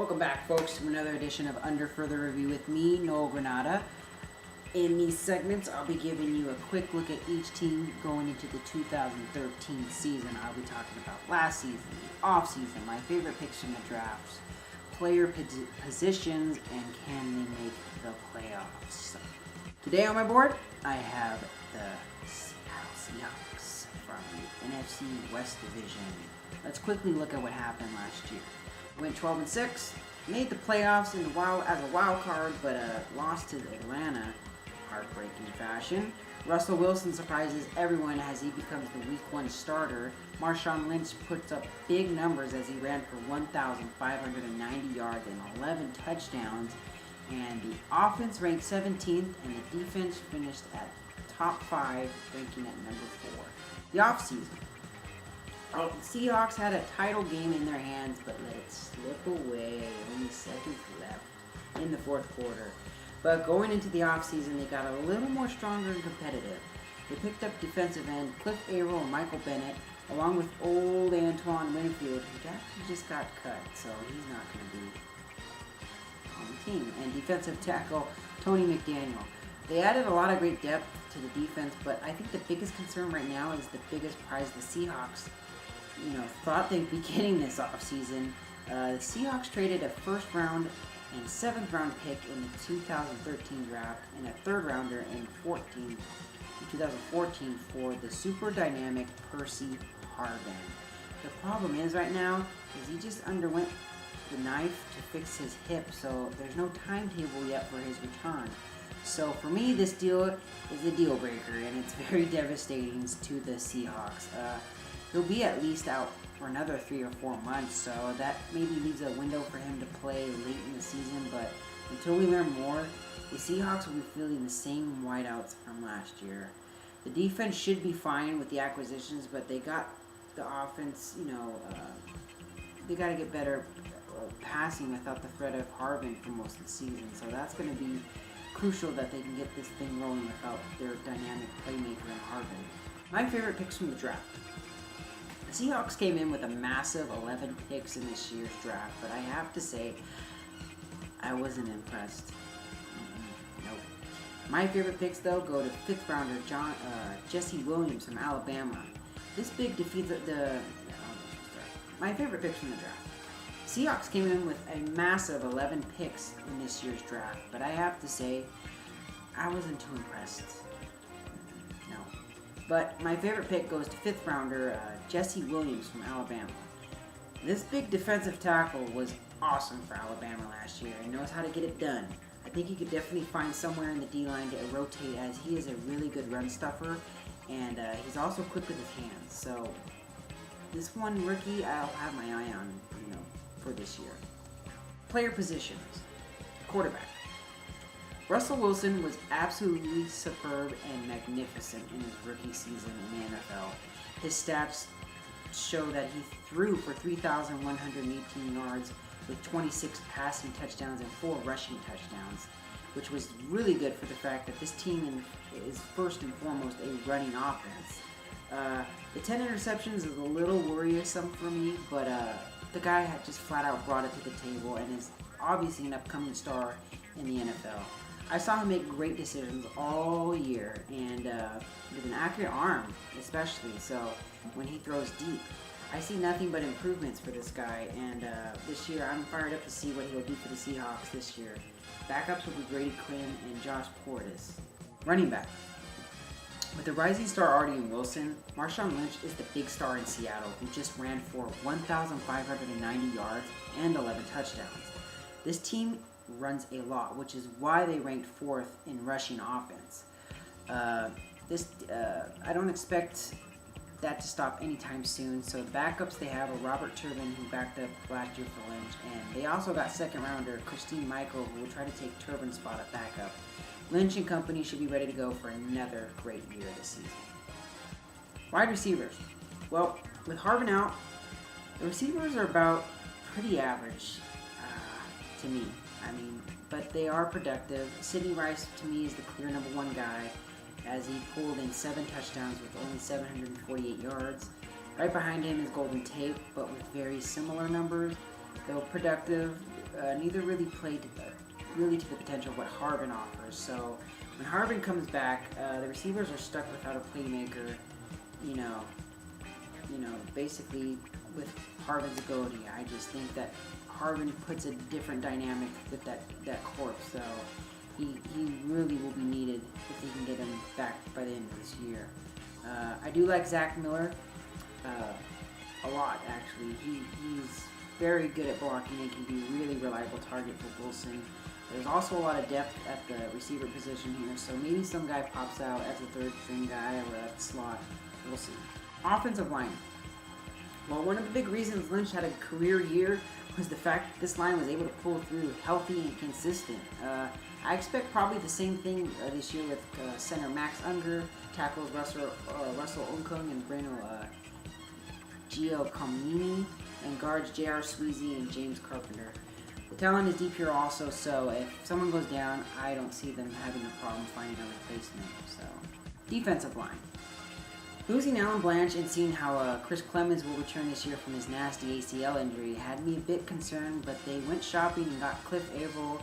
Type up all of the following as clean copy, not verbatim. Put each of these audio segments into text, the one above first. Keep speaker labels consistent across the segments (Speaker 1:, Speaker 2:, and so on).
Speaker 1: Welcome back, folks, to another edition of Under Further Review with me, Noel Granada. In these segments, I'll be giving you a quick look at each team going into the 2013 season. I'll be talking about last season, the off-season, my favorite picks from the drafts, player positions, and can they make the playoffs. So, today on my board, I have the Seahawks from the NFC West Division. Let's quickly look at what happened last year. Went 12-6, made the playoffs as a wild card, but lost to Atlanta, heartbreaking fashion. Russell Wilson surprises everyone as he becomes the Week 1 starter. Marshawn Lynch puts up big numbers as he ran for 1,590 yards and 11 touchdowns. And the offense ranked 17th, and the defense finished at top 5, ranking at number 4. The offseason. The Seahawks had a title game in their hands, but let it slip away. Only seconds left in the fourth quarter. But going into the offseason, they got a little more stronger and competitive. They picked up defensive end Cliff Averill and Michael Bennett, along with old Antoine Winfield, who actually just got cut, so he's not going to be on the team. And defensive tackle Tony McDaniel. They added a lot of great depth to the defense, but I think the biggest concern right now is the biggest prize the Seahawks thought they'd be getting this offseason. The Seahawks traded a first round and 7th round pick in the 2013 draft and a 3rd rounder in 2014 for the super dynamic Percy Harvin. The problem is right now is he just underwent the knife to fix his hip, so there's no timetable yet for his return. So for me, this deal is a deal breaker, and it's very devastating to the Seahawks. He'll be at least out for another 3 or 4 months, so that maybe leaves a window for him to play late in the season. But until we learn more, the Seahawks will be fielding the same wideouts from last year. The defense should be fine with the acquisitions, but they got the offense, they got to get better passing without the threat of Harvin for most of the season. So that's going to be crucial that they can get this thing rolling without their dynamic playmaker in Harvin. My favorite picks from the draft. The Seahawks came in with a massive 11 picks in this year's draft, but I have to say, I wasn't impressed. Nope. My favorite picks, though, go to 5th rounder Jesse Williams from Alabama. This big defeats my favorite picks from the draft. Seahawks came in with a massive 11 picks in this year's draft, but I have to say, I wasn't too impressed. No. But my favorite pick goes to 5th rounder Jesse Williams from Alabama. This big defensive tackle was awesome for Alabama last year and knows how to get it done. I think he could definitely find somewhere in the D-line to rotate, as he is a really good run stuffer, and he's also quick with his hands. So this one rookie I'll have my eye on, for this year. Player positions. Quarterback. Russell Wilson was absolutely superb and magnificent in his rookie season in the NFL. His stats show that he threw for 3,118 yards with 26 passing touchdowns and 4 rushing touchdowns, which was really good for the fact that this team is first and foremost a running offense. The 10 interceptions is a little worrisome for me, but the guy had just flat out brought it to the table and is obviously an upcoming star in the NFL. I saw him make great decisions all year, and with an accurate arm especially, so when he throws deep. I see nothing but improvements for this guy, and this year I'm fired up to see what he'll do for the Seahawks this year. Backups will be Grady Quinn and Josh Portis. Running back. With the rising star already in Wilson, Marshawn Lynch is the big star in Seattle, who just ran for 1,590 yards and 11 touchdowns. This team runs a lot, which is why they ranked 4th in rushing offense. I don't expect that to stop anytime soon. So the backups they have are Robert Turbin, who backed up last year for Lynch, and they also got 2nd rounder Christine Michael, who will try to take Turbin's spot at backup. Lynch and company should be ready to go for another great year this season. Wide receivers. Well, with Harvin out, the receivers are about pretty average to me. But they are productive. Sidney Rice, to me, is the clear number 1 guy, as he pulled in 7 touchdowns with only 748 yards. Right behind him is Golden Tate, but with very similar numbers. Though productive, neither really played really to the potential of what Harvin offers. So when Harvin comes back, the receivers are stuck without a playmaker. You know, basically with Harvin's ability, I just think that Harvin puts a different dynamic with that corps. So he really will be needed if they can get him back by the end of this year. I do like Zach Miller a lot, actually. He's very good at blocking and can be a really reliable target for Wilson. There's also a lot of depth at the receiver position here, so maybe some guy pops out as a third string guy or at slot. We'll see. Offensive line. Well, one of the big reasons Lynch had a career year was the fact that this line was able to pull through healthy and consistent. I expect probably the same thing this year with center Max Unger, tackles Russell Unkung and Breno Giacomini, and guards J.R. Sweezy and James Carpenter. The talent is deep here also, so if someone goes down, I don't see them having a problem finding a replacement. So, defensive line. Losing Alan Blanche and seeing how Chris Clemens will return this year from his nasty ACL injury had me a bit concerned, but they went shopping and got Cliff Averill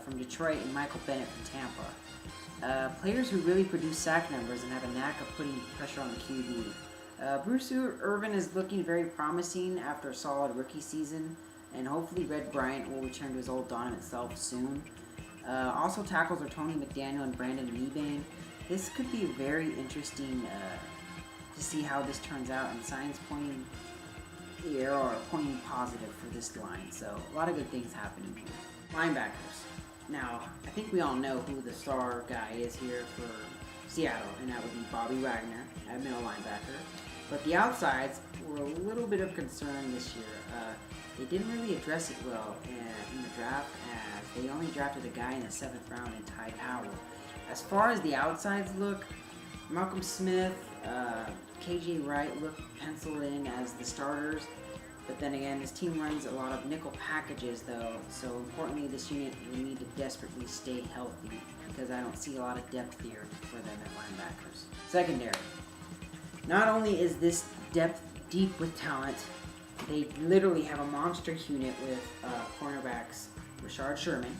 Speaker 1: from Detroit and Michael Bennett from Tampa. Players who really produce sack numbers and have a knack of putting pressure on the QB. Bruce Irvin is looking very promising after a solid rookie season, and hopefully Red Bryant will return to his old dominant self soon. Also tackles are Tony McDaniel and Brandon Mebane. This could be very interesting to see how this turns out, and signs pointing positive for this line. So a lot of good things happening here. Linebackers. Now, I think we all know who the star guy is here for Seattle, and that would be Bobby Wagner at middle linebacker. But the outsides were a little bit of concern this year. They didn't really address it well in the draft, as they only drafted a guy in the 7th round in Ty Powell. As far as the outsides look, Malcolm Smith, KJ Wright look penciled in as the starters. But then again, this team runs a lot of nickel packages though, so importantly this unit will need to desperately stay healthy, because I don't see a lot of depth here for them at linebackers. Secondary. Not only is this depth deep with talent, they literally have a monster unit with cornerbacks Rashard Sherman,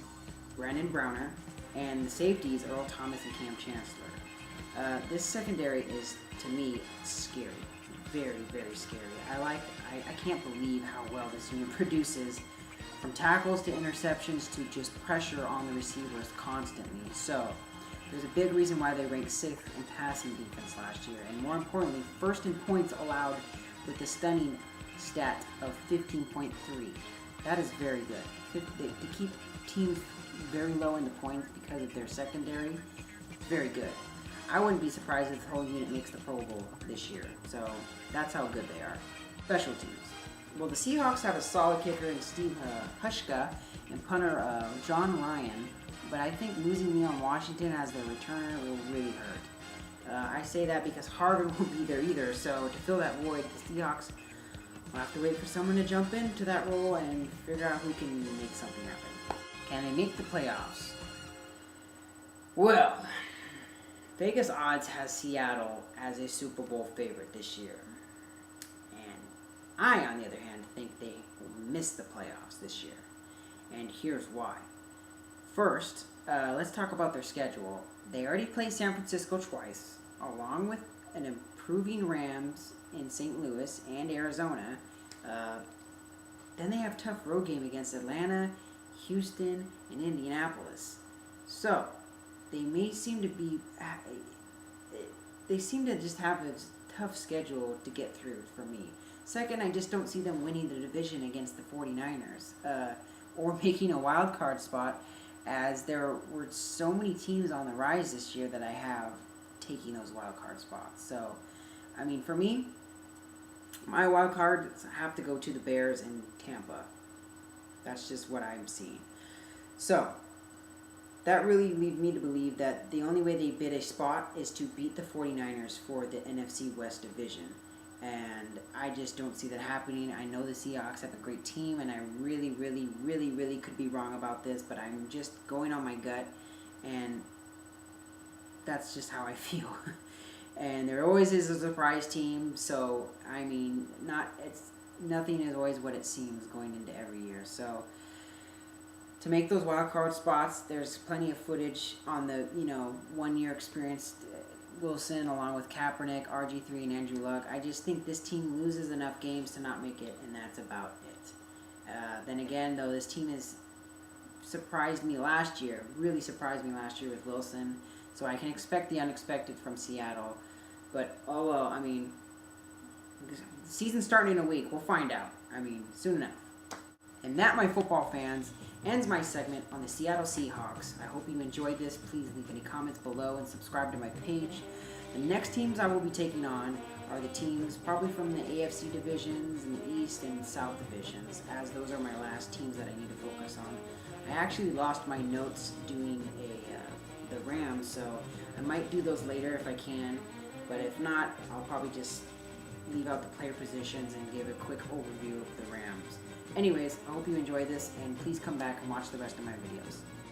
Speaker 1: Brandon Browner, and the safeties Earl Thomas and Cam Chancellor. This secondary is, to me, scary. Very, very scary. I can't believe how well this unit produces, from tackles to interceptions to just pressure on the receivers constantly. So, there's a big reason why they ranked 6th in passing defense last year, and more importantly, first in points allowed with the stunning stat of 15.3. That is very good. To keep teams very low in the points because of their secondary, very good. I wouldn't be surprised if the whole unit makes the Pro Bowl this year. So that's how good they are. Special teams. Well, the Seahawks have a solid kicker in Steve Hushka and punter John Ryan, but I think losing Leon Washington as their returner will really hurt. I say that because Harvin won't be there either, so to fill that void, the Seahawks will have to wait for someone to jump into that role and figure out who can make something happen. Can they make the playoffs? Well, Vegas odds has Seattle as a Super Bowl favorite this year. And I, on the other hand, think they will miss the playoffs this year. And here's why. First, let's talk about their schedule. They already play San Francisco twice, along with an improving Rams in St. Louis and Arizona. Then they have a tough road game against Atlanta, Houston, and Indianapolis. So, they seem to just have a tough schedule to get through for me. Second, I just don't see them winning the division against the 49ers, or making a wild card spot, as there were so many teams on the rise this year that I have taking those wild card spots. So, I mean, for me, my wild cards have to go to the Bears and Tampa. That's just what I'm seeing. So, that really leads me to believe that the only way they bid a spot is to beat the 49ers for the NFC West division. And I just don't see that happening. I know the Seahawks have a great team, and I really, really, really, really could be wrong about this, but I'm just going on my gut, and that's just how I feel. And there always is a surprise team, so, I mean, nothing is always what it seems going into every year. So, to make those wild card spots. There's plenty of footage on the 1 year experienced Wilson along with Kaepernick, RG3, and Andrew Luck. I just think this team loses enough games to not make it, and that's about it. Then again, though, this team has surprised me last year, really surprised me last year with Wilson, so I can expect the unexpected from Seattle. But, oh well, I mean, the season's starting in a week. We'll find out. I mean, soon enough. And that, my football fans, ends my segment on the Seattle Seahawks. I hope you enjoyed this. Please leave any comments below and subscribe to my page. The next teams I will be taking on are the teams probably from the AFC divisions and the East and South divisions, as those are my last teams that I need to focus on. I actually lost my notes doing the Rams, so I might do those later if I can, but if not, I'll probably just leave out the player positions and give a quick overview of the Rams. Anyways, I hope you enjoyed this, and please come back and watch the rest of my videos.